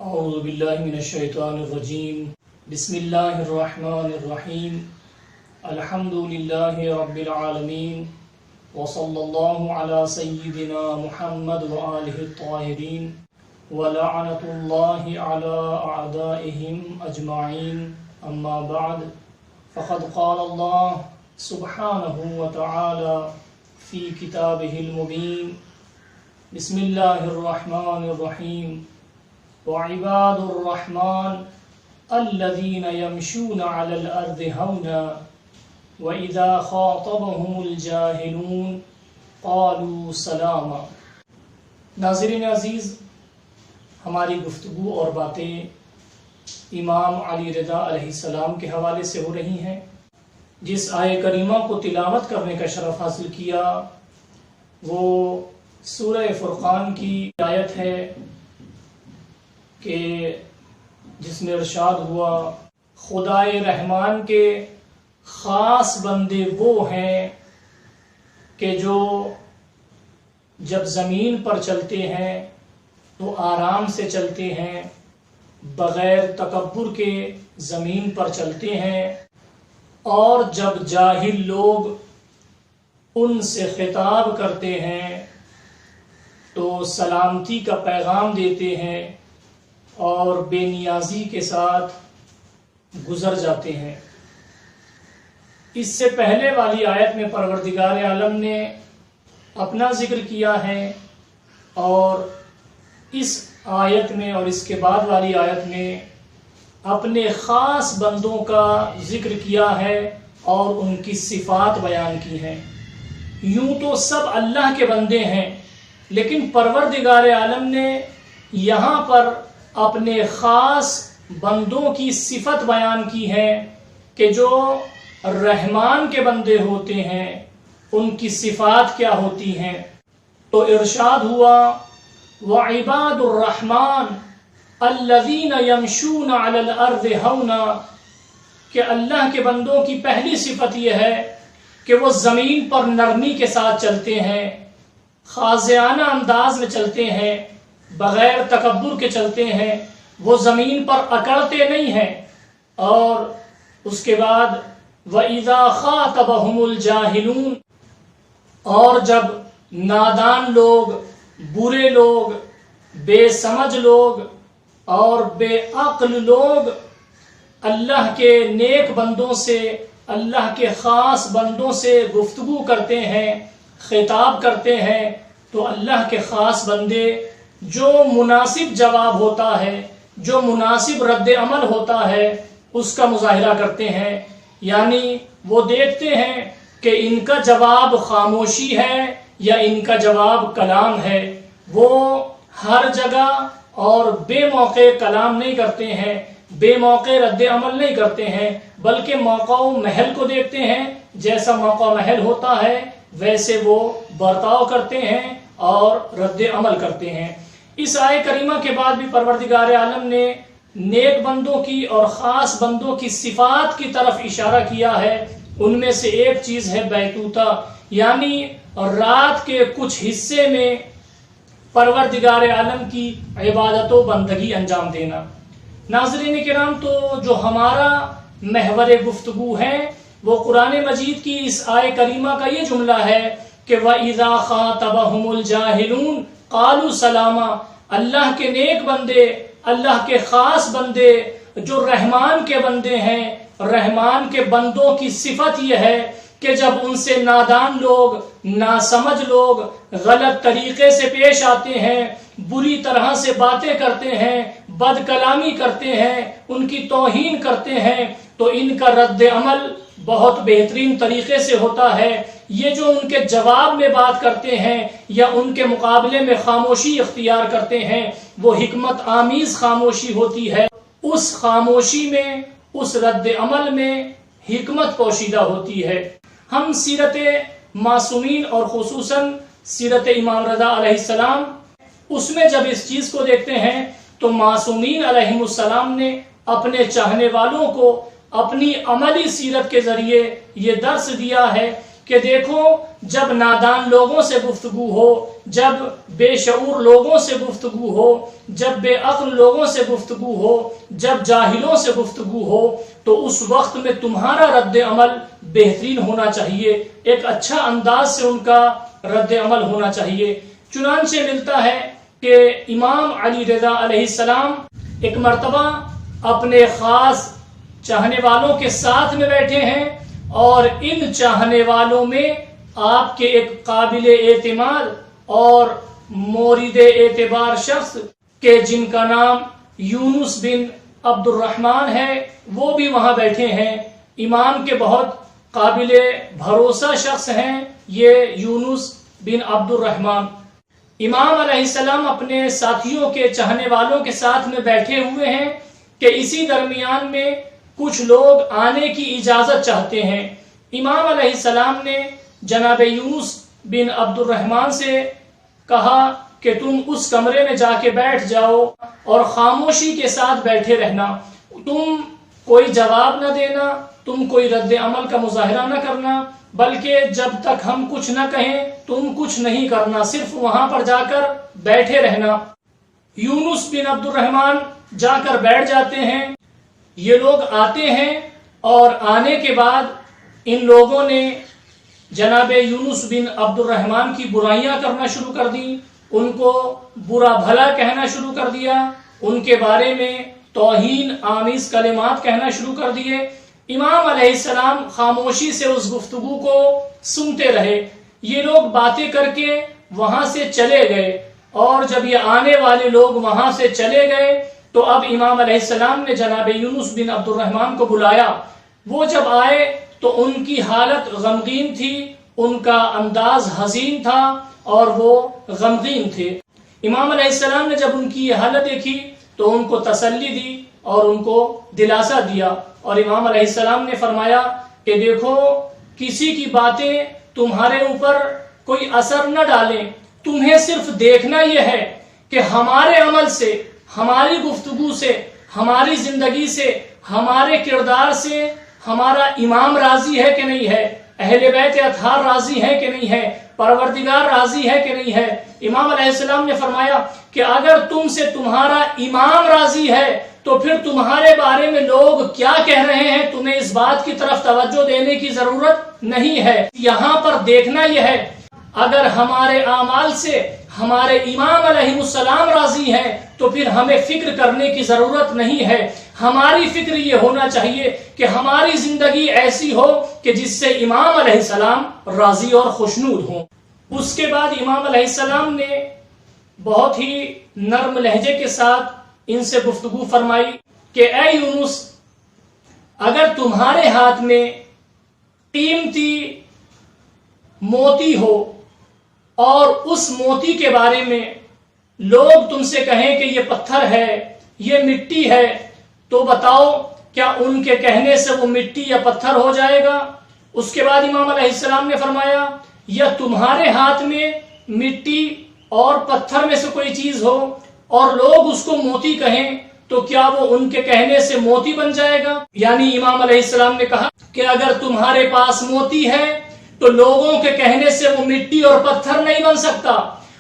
اعوذ باللہ من الشیطان الرجیم بسم اللہ الرحمن الرحیم الحمد للہ رب العالمین وصلی اللہ علی سیدنا محمد وآلہ الطاہرین ولعنت اللہ علی اعدائہم اجمعین اما بعد فقد قال اللہ سبحانہ وتعالی فی کتابہ المبین بسم اللہ الرحمن الرحیم وعباد الرحمن الذين يمشون على الأرض هونا وإذا خاطبهم الجاهلون قالوا سلاما۔ ناظرین عزیز، ہماری گفتگو اور باتیں امام علی رضا علیہ السلام کے حوالے سے ہو رہی ہیں۔ جس آیہ کریمہ کو تلاوت کرنے کا شرف حاصل کیا وہ سورہ فرقان کی آیت ہے کہ جس میں ارشاد ہوا خدائے رحمان کے خاص بندے وہ ہیں کہ جو جب زمین پر چلتے ہیں تو آرام سے چلتے ہیں، بغیر تکبر کے زمین پر چلتے ہیں، اور جب جاہل لوگ ان سے خطاب کرتے ہیں تو سلامتی کا پیغام دیتے ہیں اور بے نیازی کے ساتھ گزر جاتے ہیں۔ اس سے پہلے والی آیت میں پروردگار عالم نے اپنا ذکر کیا ہے، اور اس آیت میں اور اس کے بعد والی آیت میں اپنے خاص بندوں کا ذکر کیا ہے اور ان کی صفات بیان کی ہیں۔ یوں تو سب اللہ کے بندے ہیں، لیکن پروردگار عالم نے یہاں پر اپنے خاص بندوں کی صفت بیان کی ہے کہ جو رحمان کے بندے ہوتے ہیں ان کی صفات کیا ہوتی ہیں۔ تو ارشاد ہوا وَعِبَادُ الرَّحْمَنِ الَّذِينَ يَمْشُونَ عَلَى الْأَرْضِ هَوْنًا، کہ اللہ کے بندوں کی پہلی صفت یہ ہے کہ وہ زمین پر نرمی کے ساتھ چلتے ہیں، خاضعانہ انداز میں چلتے ہیں، بغیر تکبر کے چلتے ہیں، وہ زمین پر اکڑتے نہیں ہیں۔ اور اس کے بعد وَإِذَا خَاطَبَهُمُ الْجَاهِلُونَ، اور جب نادان لوگ، برے لوگ، بے سمجھ لوگ اور بے عقل لوگ اللہ کے نیک بندوں سے، اللہ کے خاص بندوں سے گفتگو کرتے ہیں، خطاب کرتے ہیں، تو اللہ کے خاص بندے جو مناسب جواب ہوتا ہے، جو مناسب رد عمل ہوتا ہے، اس کا مظاہرہ کرتے ہیں۔ یعنی وہ دیکھتے ہیں کہ ان کا جواب خاموشی ہے یا ان کا جواب کلام ہے۔ وہ ہر جگہ اور بے موقع کلام نہیں کرتے ہیں، بے موقع رد عمل نہیں کرتے ہیں، بلکہ موقع و محل کو دیکھتے ہیں، جیسا موقع و محل ہوتا ہے ویسے وہ برتاؤ کرتے ہیں اور رد عمل کرتے ہیں۔ اس آیہ کریمہ کے بعد بھی پروردگار عالم نے نیک بندوں کی اور خاص بندوں کی صفات کی طرف اشارہ کیا ہے۔ ان میں سے ایک چیز ہے بیتوتہ، یعنی رات کے کچھ حصے میں پروردگار عالم کی عبادت و بندگی انجام دینا۔ ناظرین کرام، تو جو ہمارا محور گفتگو ہے وہ قرآن مجید کی اس آیہ کریمہ کا یہ جملہ ہے کہ وَإِذَا خَاطَبَهُمُ الْجَاهِلُونَ قَالُوا سَلَامًا۔ اللہ کے نیک بندے، اللہ کے خاص بندے جو رحمان کے بندے ہیں، رحمان کے بندوں کی صفت یہ ہے کہ جب ان سے نادان لوگ، ناسمجھ لوگ غلط طریقے سے پیش آتے ہیں، بری طرح سے باتیں کرتے ہیں، بد کلامی کرتے ہیں، ان کی توہین کرتے ہیں، تو ان کا رد عمل بہت بہترین طریقے سے ہوتا ہے۔ یہ جو ان کے جواب میں بات کرتے ہیں یا ان کے مقابلے میں خاموشی اختیار کرتے ہیں، وہ حکمت آمیز خاموشی ہوتی ہے۔ اس خاموشی میں، اس رد عمل میں حکمت پوشیدہ ہوتی ہے۔ ہم سیرت معصومین اور خصوصاً سیرت امام رضا علیہ السلام، اس میں جب اس چیز کو دیکھتے ہیں تو معصومین علیہ السلام نے اپنے چاہنے والوں کو اپنی عملی سیرت کے ذریعے یہ درس دیا ہے کہ دیکھو جب نادان لوگوں سے گفتگو ہو، جب بے شعور لوگوں سے گفتگو ہو، جب بے عقل لوگوں سے گفتگو ہو، جب جاہلوں سے گفتگو ہو، تو اس وقت میں تمہارا رد عمل بہترین ہونا چاہیے، ایک اچھا انداز سے ان کا رد عمل ہونا چاہیے۔ چنانچہ ملتا ہے کہ امام علی رضا علیہ السلام ایک مرتبہ اپنے خاص چاہنے والوں کے ساتھ میں بیٹھے ہیں، اور ان چاہنے والوں میں آپ کے ایک قابل اعتماد اور مورد اعتبار شخص کہ جن کا نام یونس بن عبد الرحمن ہے، وہ بھی وہاں بیٹھے ہیں۔ امام کے بہت قابل بھروسہ شخص ہیں یہ یونس بن عبد الرحمن۔ امام علیہ السلام اپنے ساتھیوں کے چاہنے والوں کے ساتھ میں بیٹھے ہوئے ہیں کہ اسی درمیان میں کچھ لوگ آنے کی اجازت چاہتے ہیں۔ امام علیہ السلام نے جناب یونس بن عبد الرحمن سے کہا کہ تم اس کمرے میں جا کے بیٹھ جاؤ اور خاموشی کے ساتھ بیٹھے رہنا، تم کوئی جواب نہ دینا، تم کوئی رد عمل کا مظاہرہ نہ کرنا، بلکہ جب تک ہم کچھ نہ کہیں تم کچھ نہیں کرنا، صرف وہاں پر جا کر بیٹھے رہنا۔ یونس بن عبد الرحمن جا کر بیٹھ جاتے ہیں۔ یہ لوگ آتے ہیں اور آنے کے بعد ان لوگوں نے جناب یونس بن عبد الرحمن کی برائیاں کرنا شروع کر دی، ان کو برا بھلا کہنا شروع کر دیا، ان کے بارے میں توہین آمیز کلمات کہنا شروع کر دیے۔ امام علیہ السلام خاموشی سے اس گفتگو کو سنتے رہے۔ یہ لوگ باتیں کر کے وہاں سے چلے گئے، اور جب یہ آنے والے لوگ وہاں سے چلے گئے تو اب امام علیہ السلام نے جناب یونس بن عبد الرحمن کو بلایا۔ وہ جب آئے تو ان کی حالت غمگین تھی، ان کا انداز حزین تھا اور وہ غمگین تھے۔ امام علیہ السلام نے جب ان کی یہ حالت دیکھی تو ان کو تسلی دی اور ان کو دلاسا دیا، اور امام علیہ السلام نے فرمایا کہ دیکھو کسی کی باتیں تمہارے اوپر کوئی اثر نہ ڈالیں، تمہیں صرف دیکھنا یہ ہے کہ ہمارے عمل سے، ہماری گفتگو سے، ہماری زندگی سے، ہمارے کردار سے ہمارا امام راضی ہے کہ نہیں ہے، اہل بیت اطہار راضی ہے کہ نہیں ہے، پروردگار راضی ہے کہ نہیں ہے۔ امام علیہ السلام نے فرمایا کہ اگر تم سے تمہارا امام راضی ہے تو پھر تمہارے بارے میں لوگ کیا کہہ رہے ہیں تمہیں اس بات کی طرف توجہ دینے کی ضرورت نہیں ہے۔ یہاں پر دیکھنا یہ ہے اگر ہمارے اعمال سے ہمارے امام علیہ السلام راضی ہیں تو پھر ہمیں فکر کرنے کی ضرورت نہیں ہے۔ ہماری فکر یہ ہونا چاہیے کہ ہماری زندگی ایسی ہو کہ جس سے امام علیہ السلام راضی اور خوشنود ہوں۔ اس کے بعد امام علیہ السلام نے بہت ہی نرم لہجے کے ساتھ ان سے گفتگو فرمائی کہ اے یونس، اگر تمہارے ہاتھ میں قیمتی موتی ہو اور اس موتی کے بارے میں لوگ تم سے کہیں کہ یہ پتھر ہے، یہ مٹی ہے، تو بتاؤ کیا ان کے کہنے سے وہ مٹی یا پتھر ہو جائے گا؟ اس کے بعد امام علیہ السلام نے فرمایا یا تمہارے ہاتھ میں مٹی اور پتھر میں سے کوئی چیز ہو اور لوگ اس کو موتی کہیں تو کیا وہ ان کے کہنے سے موتی بن جائے گا؟ یعنی امام علیہ السلام نے کہا کہ اگر تمہارے پاس موتی ہے تو لوگوں کے کہنے سے وہ مٹی اور پتھر نہیں بن سکتا،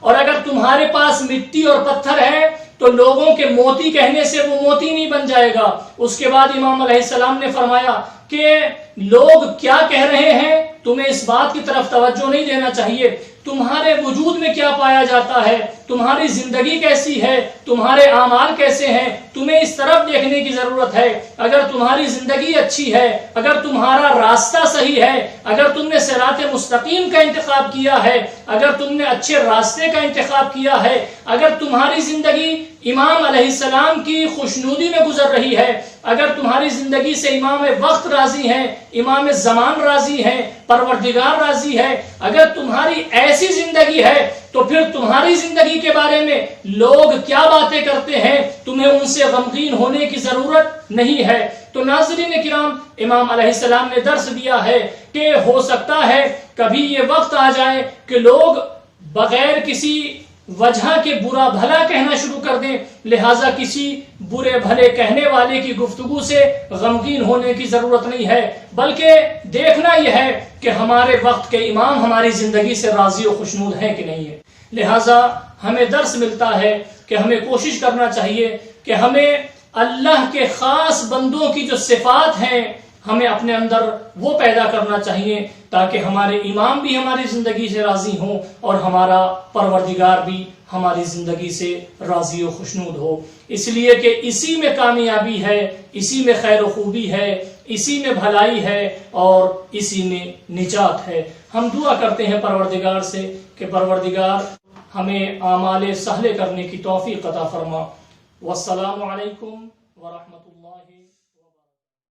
اور اگر تمہارے پاس مٹی اور پتھر ہے تو لوگوں کے موتی کہنے سے وہ موتی نہیں بن جائے گا۔ اس کے بعد امام علیہ السلام نے فرمایا کہ لوگ کیا کہہ رہے ہیں تمہیں اس بات کی طرف توجہ نہیں دینا چاہیے، تمہارے وجود میں کیا پایا جاتا ہے، تمہاری زندگی کیسی ہے، تمہارے اعمال کیسے ہیں، تمہیں اس طرف دیکھنے کی ضرورت ہے۔ اگر تمہاری زندگی اچھی ہے، اگر تمہارا راستہ صحیح ہے، اگر تم نے صراط مستقیم کا انتخاب کیا ہے، اگر تم نے اچھے راستے کا انتخاب کیا ہے، اگر تمہاری زندگی امام علیہ السلام کی خوشنودی میں گزر رہی ہے، اگر تمہاری زندگی سے امام وقت راضی ہیں، امام زمان راضی ہیں، پروردگار راضی ہے، اگر تمہاری ایسی زندگی ہے تو پھر تمہاری زندگی کے بارے میں لوگ کیا باتیں کرتے ہیں تمہیں ان سے غمگین ہونے کی ضرورت نہیں ہے۔ تو ناظرین کرام، امام علیہ السلام نے درس دیا ہے کہ ہو سکتا ہے کبھی یہ وقت آ جائے کہ لوگ بغیر کسی وجہ کے برا بھلا کہنا شروع کر دیں. لہٰذا کسی برے بھلے کہنے والے کی گفتگو سے غمگین ہونے کی ضرورت نہیں ہے، بلکہ دیکھنا یہ ہے کہ ہمارے وقت کے امام ہماری زندگی سے راضی و خوشنود ہیں کہ نہیں ہے. لہٰذا ہمیں درس ملتا ہے کہ ہمیں کوشش کرنا چاہیے کہ ہمیں اللہ کے خاص بندوں کی جو صفات ہیں ہمیں اپنے اندر وہ پیدا کرنا چاہیے تاکہ ہمارے امام بھی ہماری زندگی سے راضی ہوں اور ہمارا پروردگار بھی ہماری زندگی سے راضی و خوشنود ہو. اس لیے کہ اسی میں کامیابی ہے، اسی میں خیر و خوبی ہے، اسی میں بھلائی ہے اور اسی میں نجات ہے. ہم دعا کرتے ہیں پروردگار سے کہ پروردگار ہمیں اعمال صالح کرنے کی توفیق عطا فرما. والسلام علیکم ورحمۃ اللہ.